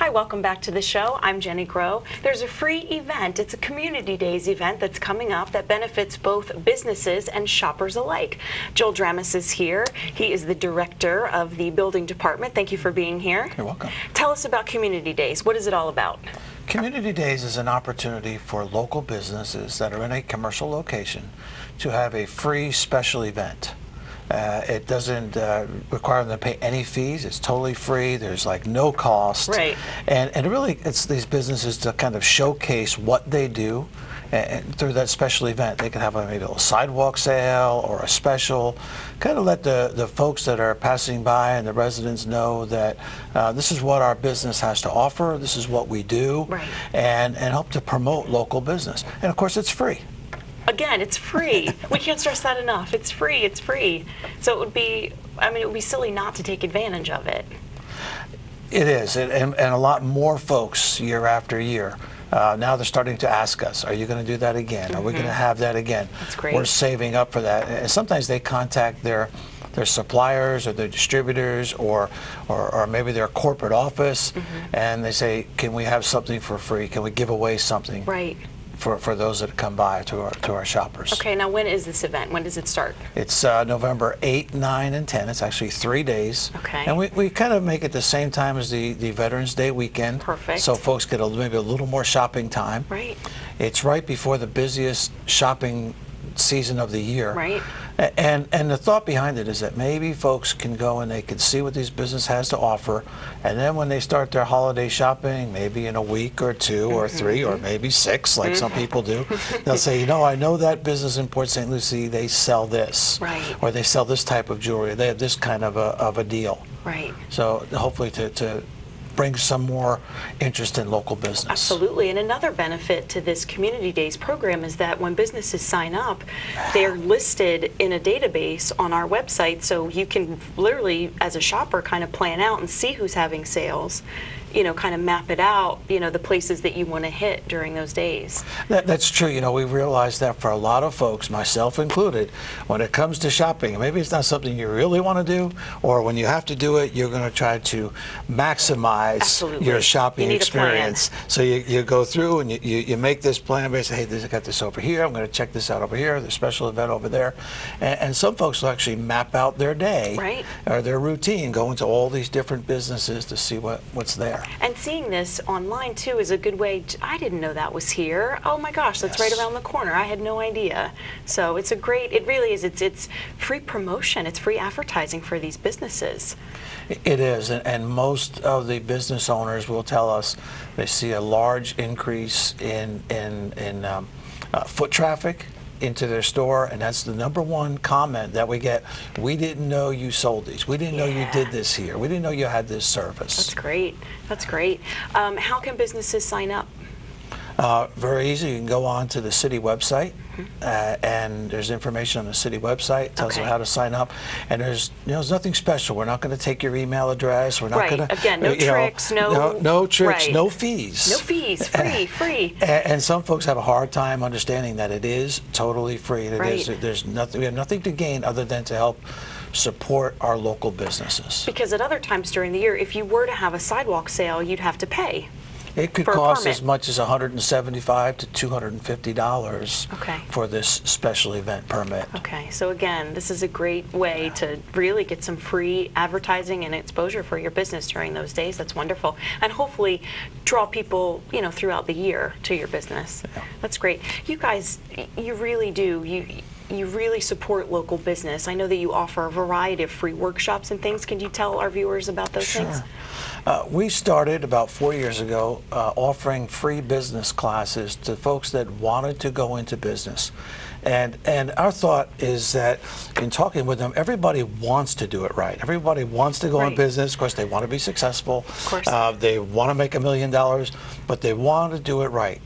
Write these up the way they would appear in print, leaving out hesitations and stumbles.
Hi, welcome back to the show. I'm Jenny Groh. There's a free event. It's a Community Days event that's coming up that benefits both businesses and shoppers alike. Joel Dramis is here. He is the director of the building department. Thank you for being here. You're welcome. Tell us about Community Days. What is it all about? Community Days is an opportunity for local businesses that are in a commercial location to have a free special event. It doesn't require them to pay any fees. It's totally free. There's like no cost. Right. And really, it's these businesses to kind of showcase what they do. And through that special event, they can have maybe a little sidewalk sale or a special, kind of let the folks that are passing by and the residents know that this is what our business has to offer, this is what we do, right. and help to promote local business. And of course, it's free. Again, it's free. We can't stress that enough. It's free. It's free. So it would be, it would be silly not to take advantage of it. It is, and a lot more folks year after year. Now they're starting to ask us, are you going to do that again? Are we going to have that again? That's great. We're saving up for that. And sometimes they contact their suppliers or their distributors or maybe their corporate office, and they say, can we have something for free? Can we give away something? Right. For those that come by to our shoppers. Okay, now when is this event? When does it start? It's November 8, 9, and 10. It's actually 3 days. Okay. And we kind of make it the same time as the Veterans Day weekend. Perfect. So folks get maybe a little more shopping time. Right. It's right before the busiest shopping season of the year. Right. And the thought behind it is that maybe folks can go and they can see what these business has to offer, and then when they start their holiday shopping, maybe in a week or two or 3 or maybe 6, like some people do, they'll say, you know, I know that business in Port St. Lucie, they sell this, right. or they sell this type of jewelry, they have this kind of a deal. Right. So hopefully to bring some more interest in local business. Absolutely, and another benefit to this Community Days program is that when businesses sign up, they're listed in a database on our website, so you can literally, as a shopper, kind of plan out and see who's having sales, you know, kind of map it out, you know, the places that you want to hit during those days. That's true. You know, we realized that for a lot of folks, myself included, when it comes to shopping, maybe it's not something you really want to do, or when you have to do it, you're going to try to maximize Absolutely. your shopping you experience. So you go through and you make this plan based, hey, I got this over here, I'm going to check this out over here, the special event over there. And some folks will actually map out their day, right. or their routine, go into all these different businesses to see what's there. And seeing this online too is a good way. I didn't know that was here. Oh my gosh, that's right around the corner. I had no idea. So it's a great, it really is, it's free promotion, it's free advertising for these businesses. It is, and most of the business owners will tell us they see a large increase in foot traffic into their store, and that's the #1 comment that we get. We didn't know you sold these. We didn't know you did this here. We didn't know you had this service. That's great. That's great. How can businesses sign up? Very easy. You can go on to the city website, and there's information on the city website. Tells you how to sign up. And there's nothing special. We're not going to take your email address. We're not going to again, no tricks, no tricks, right. no fees. No fees. Free. And some folks have a hard time understanding that it is totally free. There's nothing. We have nothing to gain other than to help support our local businesses. Because at other times during the year, if you were to have a sidewalk sale, you'd have to pay. It could cost as much as $175 to $250 for this special event permit. Okay, so again, this is a great way to really get some free advertising and exposure for your business during those days. That's wonderful. And hopefully draw people, you know, throughout the year to your business. Yeah. That's great. You guys, you really do. You really support local business. I know that you offer a variety of free workshops and things. Can you tell our viewers about those things? We started about 4 years ago offering free business classes to folks that wanted to go into business. And our thought is that in talking with them, everybody wants to do it right. Everybody wants to go in business. Of course, they want to be successful. Of course. They want to make $1 million, but they want to do it right.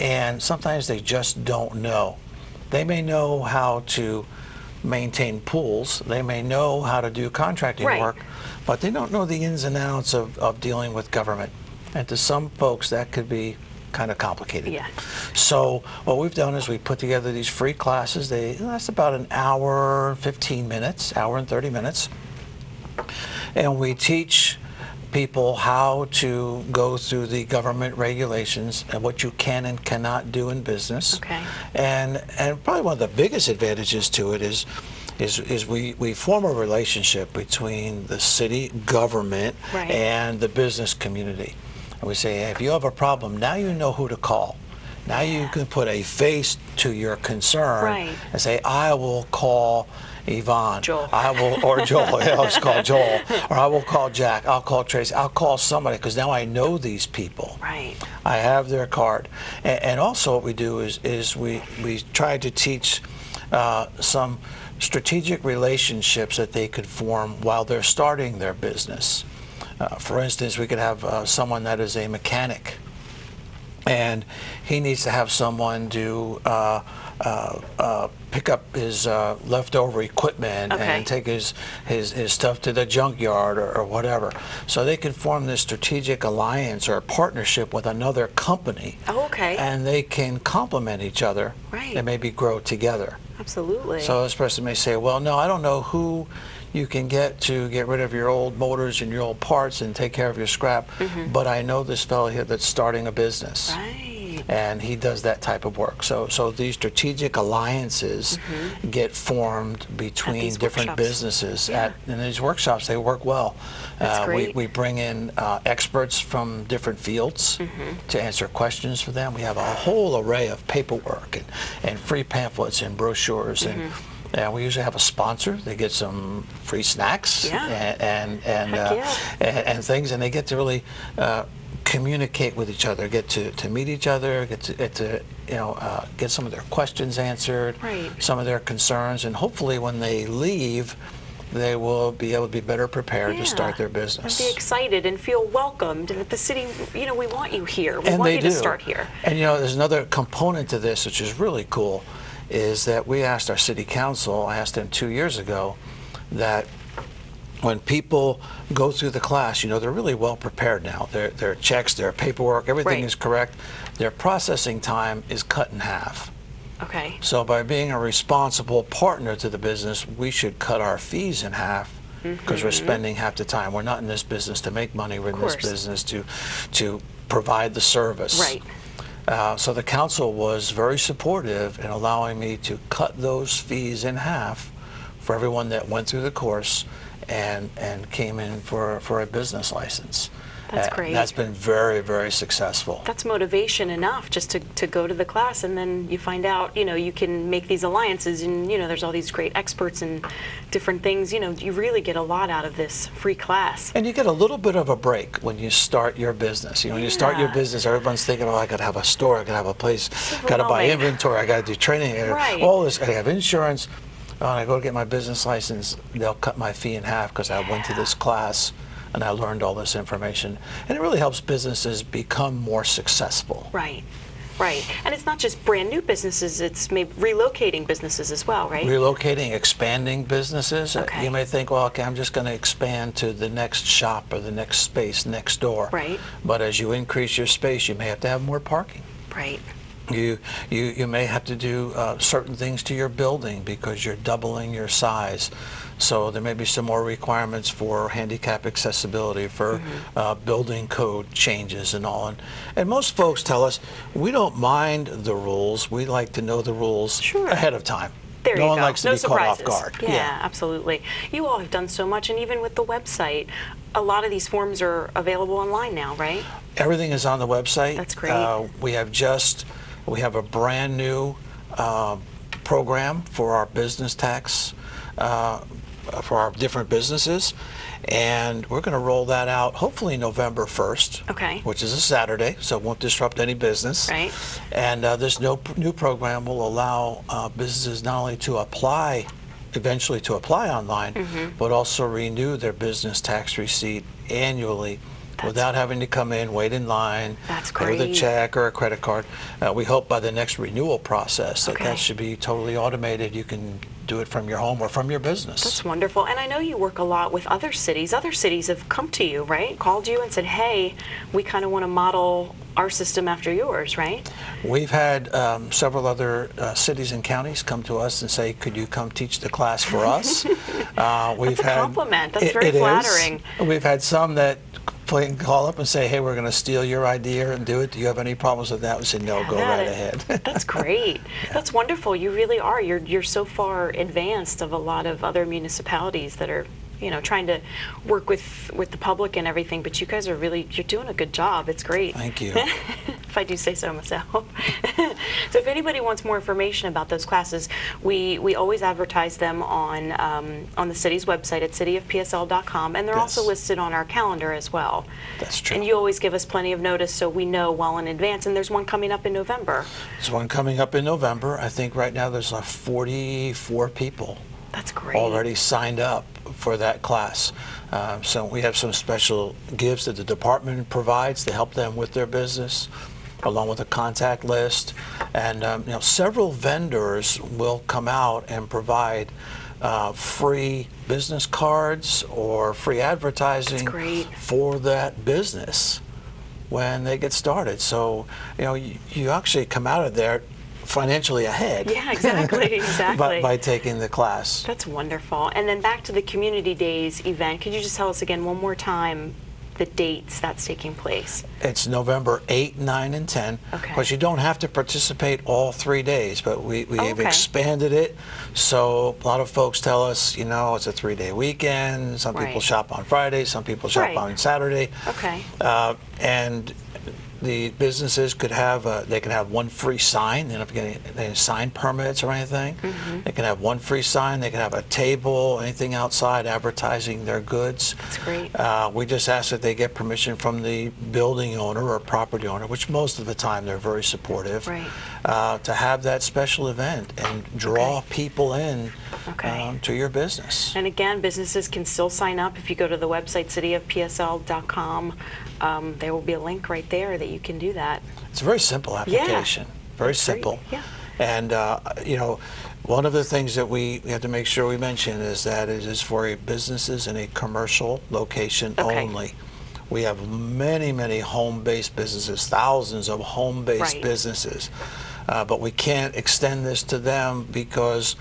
And sometimes they just don't know. They may know how to maintain pools. They may know how to do contracting work, but they don't know the ins and outs of dealing with government. And to some folks, that could be kind of complicated. Yeah. So what we've done is we put together these free classes. They last about an hour, 15 minutes, hour and 30 minutes. And we teach people how to go through the government regulations and what you can and cannot do in business. Okay. And probably one of the biggest advantages to it is we form a relationship between the city government Right. and the business community. And we say, hey, if you have a problem, now you know who to call. Now you can put a face to your concern Right. and say, I will call Yvonne. Joel. I will, or Joel. Yeah, let's call Joel. Or I will call Jack. I'll call Tracy. I'll call somebody because now I know these people. Right. I have their card. And also what we do is we try to teach some strategic relationships that they could form while they're starting their business. For instance, we could have someone that is a mechanic, and he needs to have someone to pick up his leftover equipment Okay. and take his stuff to the junkyard or whatever. So they can form this strategic alliance or partnership with another company. Oh, okay. And they can complement each other Right. and maybe grow together. Absolutely. So this person may say, well, no, I don't know who you can get to get rid of your old motors and your old parts and take care of your scrap, but I know this fellow here that's starting a business. Right. And he does that type of work. So these strategic alliances get formed between these different workshops. businesses. Yeah. In these workshops, they work well. That's great. We bring in experts from different fields to answer questions for them. We have a whole array of paperwork and free pamphlets and brochures. And we usually have a sponsor. They get some free snacks Yeah. and Heck yeah. and things, and they get to really communicate with each other, get to meet each other, get to get some of their questions answered, Right. some of their concerns, and hopefully when they leave, they will be able to be better prepared to start their business. And be excited and feel welcomed. And that the city, we want you here. We And want they you do. to start here. And there's another component to this which is really cool, is that we asked our city council, I asked them 2 years ago, that when people go through the class, they're really well prepared now. Their checks, their paperwork, everything Right. is correct. Their processing time is cut in half. Okay. So by being a responsible partner to the business, we should cut our fees in half because we're spending half the time. We're not in this business to make money. We're in this course. business to provide the service. Right. So the council was very supportive in allowing me to cut those fees in half for everyone that went through the course and came in for a business license. That's great. That's been very, very successful. That's motivation enough just to go to the class, and then you find out, you can make these alliances, and, there's all these great experts and different things. You really get a lot out of this free class. And you get a little bit of a break when you start your business. When you start your Yeah. business, everyone's thinking, oh, I got to have a store, I got to have a place, got to buy overwhelming. inventory, I got to do training, Right. all this, I have insurance. When I go to get my business license, they'll cut my fee in half because I went to this class and I learned all this information. And it really helps businesses become more successful. Right. Right. And it's not just brand new businesses, it's maybe relocating businesses as well, right? Relocating, expanding businesses. Okay. You may think, well, okay, I'm just going to expand to the next shop or the next space next door. Right. But as you increase your space, you may have to have more parking. Right. You may have to do certain things to your building because you're doubling your size. So there may be some more requirements for handicap accessibility, for building code changes and all. And most folks tell us, we don't mind the rules. We like to know the rules Sure. ahead of time. There No you one go. likes to No be caught off surprises. guard. Yeah, absolutely. You all have done so much, and even with the website, a lot of these forms are available online now, right? Everything is on the website. That's great. We have a brand new program for our business tax, for our different businesses, and we're going to roll that out hopefully November 1st, Okay. which is a Saturday, so it won't disrupt any business. Right. And this new program will allow businesses not only to eventually to apply online, but also renew their business tax receipt annually without having to come in, wait in line That's with a great. check or a credit card. We hope by the next renewal process that Okay. that should be totally automated. You can do it from your home or from your business. That's wonderful. And I know you work a lot with other cities. Other cities have come to you, right? Called you and said, hey, we kind of want to model our system after yours, right? We've had several other cities and counties come to us and say, could you come teach the class for us? That's a compliment. That's very It is. flattering. We've had some that call up and say, hey, we're going to steal your idea and do it. Do you have any problems with that? We say, no, go right ahead. That's great. That's wonderful. You really are. You're so far advanced of a lot of other municipalities that are, you know, trying to work with the public and everything, but you guys are really, you're doing a good job. It's great. Thank you. If I do say so myself. So if anybody wants more information about those classes, we always advertise them on the city's website at cityofpsl.com, and they're Yes. also listed on our calendar as well. That's true. And you always give us plenty of notice so we know well in advance, and there's one coming up in November. There's one coming up in November. I think right now there's like 44 people That's great. already signed up for that class. So we have some special gifts that the department provides to help them with their business, along with a contact list. And you know, several vendors will come out and provide free business cards or free advertising That's great. for that business when they get started. So you know, you actually come out of there financially ahead. Yeah, exactly, exactly. by taking the class. That's wonderful. And then back to the Community Days event, could you just tell us again one more time the dates that's taking place? It's November 8, 9, and 10. Okay. Of course, you don't have to participate all 3 days, but we've okay. expanded it. So a lot of folks tell us, you know, it's a 3-day weekend. Some people Right. shop on Friday, some people shop Right. on Saturday. Okay. And the businesses could have they can have one free sign. They don't have to get any sign permits or anything. Mm-hmm. They can have one free sign. They can have a table, anything outside advertising their goods. That's great. We just ask that they get permission from the building owner or property owner, which most of the time they're very supportive, Right. to have that special event and draw Okay. people in Okay. to your business. And again, businesses can still sign up. If you go to the website cityofpsl.com, there will be a link right there that you can do that. It's a very simple application. Very That's great. simple. Yeah. And you know, one of the things that we have to make sure we mention is that it is for businesses in a commercial location Okay. only. We have many, many home-based businesses, thousands of home-based Right. businesses, but we can't extend this to them because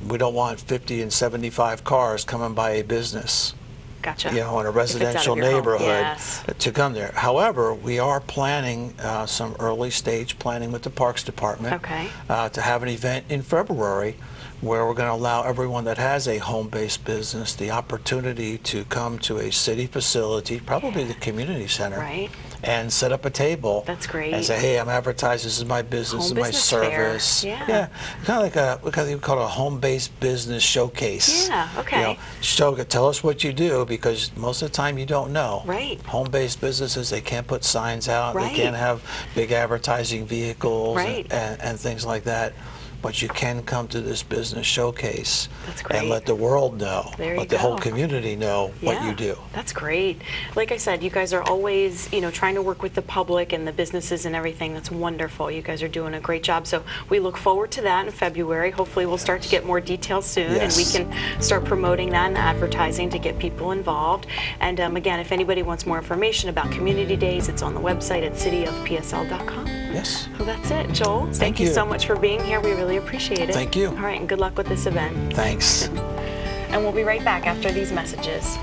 we don't want 50 and 75 cars coming by a business, Gotcha. you know, in a If it's out of residential your home. neighborhood Yes. to come there. However, we are planning some early stage planning with the Parks Department Okay. to have an event in February where we're going to allow everyone that has a home-based business the opportunity to come to a city facility, probably the community center, Right. and set up a table. That's great. And say, hey, I'm advertising, this is my business, Home this is my business fair. service. Yeah. Kind of like we call it a home-based business showcase. Yeah, okay. You know, tell us what you do, because most of the time you don't know. Right. Home-based businesses, they can't put signs out, Right. they can't have big advertising vehicles Right. and things like that. But you can come to this business showcase That's great. and let the world know, There you let the whole go. community know what Yeah, you do. That's great. Like I said, you guys are always, you know, trying to work with the public and the businesses and everything. That's wonderful. You guys are doing a great job. So we look forward to that in February. Hopefully we'll start to get more details soon, and we Yes. can start promoting that and advertising to get people involved. And again, if anybody wants more information about Community Days, it's on the website at cityofpsl.com. Yes. Well, that's it, Joel. Thank Thank you you. so much for being here. We really appreciate it. Thank you. All right, and good luck with this event. Thanks. And we'll be right back after these messages.